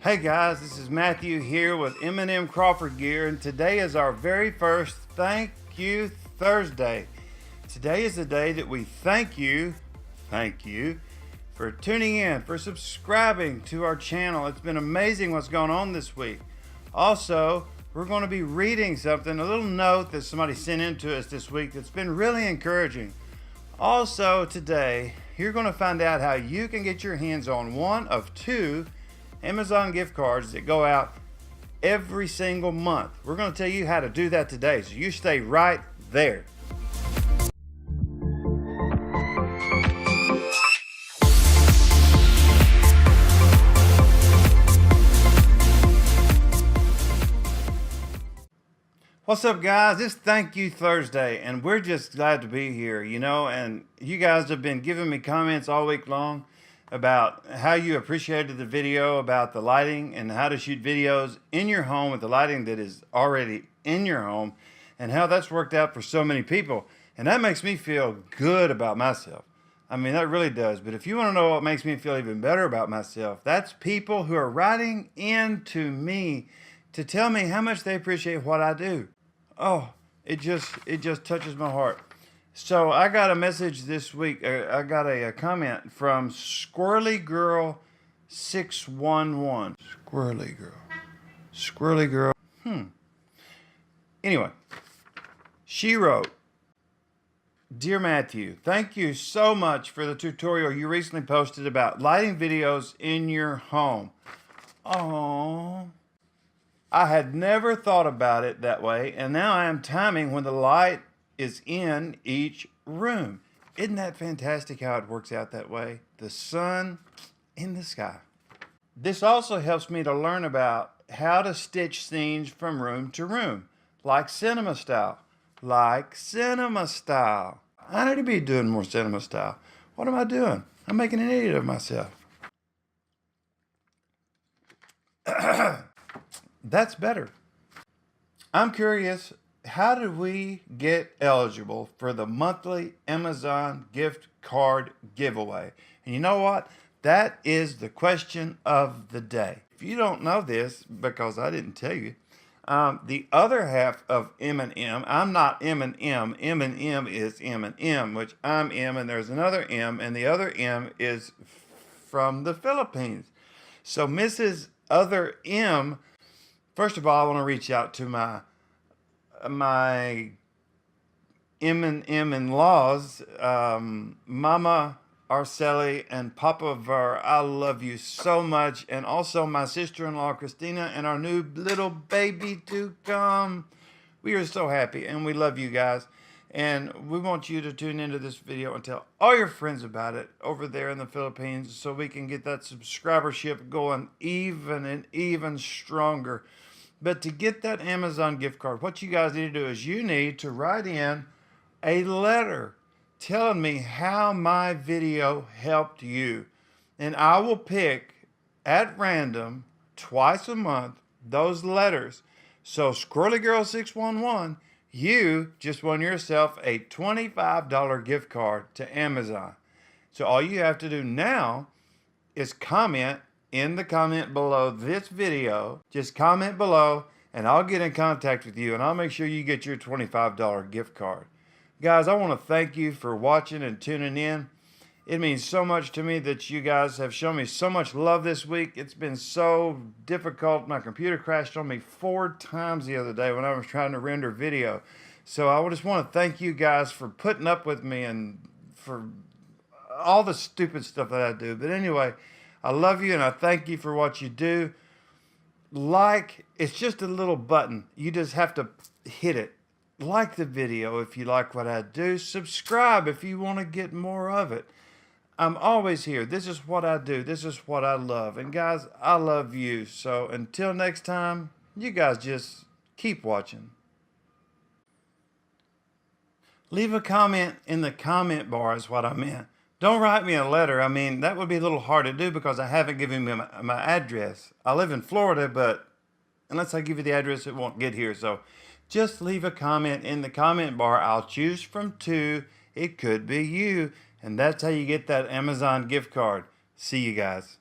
Hey guys, this is Matthew here with M&M Crawford Gear, and today is our very first Thank You Thursday. Today is the day that we thank you for tuning in, for subscribing to our channel. It's been amazing what's going on this week. Also, we're going to be reading something, a little note that somebody sent in to us this week that's been really encouraging. Also today, you're going to find out how you can get your hands on one of two Amazon gift cards that go out every single month. We're going to tell you how to do that today, so you stay right there. What's up, guys? It's Thank You Thursday, and we're just glad to be here, and you guys have been giving me comments all week long about how you appreciated the video about the lighting and how to shoot videos in your home with the lighting that is already in your home, and how that's worked out for so many people. And that makes me feel good about myself. I mean, that really does. But if you want to know what makes me feel even better about myself, that's people who are writing in to me to tell me how much they appreciate what I do. Oh, it just touches my heart. So I got a message this week. I got a comment from Squirrely Girl 611. Squirrely Girl. Anyway, she wrote, "Dear Matthew, thank you so much for the tutorial you recently posted about lighting videos in your home. Oh, I had never thought about it that way, and now I am timing when the light is in each room." Isn't that fantastic how it works out that way? The sun in the sky. This also helps me to learn about how to stitch scenes from room to room, like cinema style. I need to be doing more cinema style. What am I doing? I'm making an idiot of myself. That's better. I'm curious, how do we get eligible for the monthly Amazon gift card giveaway? And you know what? That is the question of the day. If you don't know this, because I didn't tell you, the other half of M&M, I'm not M&M. M&M is M&M, which I'm M, and there's another M, and the other M is from the Philippines. So Mrs. Other M, first of all, I want to reach out to my M&M in-laws, Mama Arceli and Papa Ver. I love you so much. And also my sister-in-law, Christina, and our new little baby to come. We are so happy, and we love you guys. And we want you to tune into this video and tell all your friends about it over there in the Philippines, so we can get that subscribership going even stronger. But to get that Amazon gift card, what you guys need to do is you need to write in a letter telling me how my video helped you. And I will pick at random twice a month those letters. So Squirrely Girl 611, you just won yourself a $25 gift card to Amazon. So all you have to do now is comment in the comment below this video. Just comment below, and I'll get in contact with you, and I'll make sure you get your $25 gift card. Guys, I want to thank you for watching and tuning in. It means so much to me that you guys have shown me so much love this week. It's been so difficult. My computer crashed on me 4 times the other day when I was trying to render video. So I just want to thank you guys for putting up with me and for all the stupid stuff that I do. But anyway, I love you, and I thank you for what you do. Like, it's just a little button. You just have to hit it. Like the video if you like what I do. Subscribe if you want to get more of it. I'm always here. This is what I do. This is what I love. And guys, I love you. So until next time, you guys just keep watching. Leave a comment in the comment bar is what I meant. Don't write me a letter. I mean, that would be a little hard to do because I haven't given you my address. I live in Florida, but unless I give you the address, it won't get here. So just leave a comment in the comment bar. I'll choose from 2. It could be you. And that's how you get that Amazon gift card. See you guys.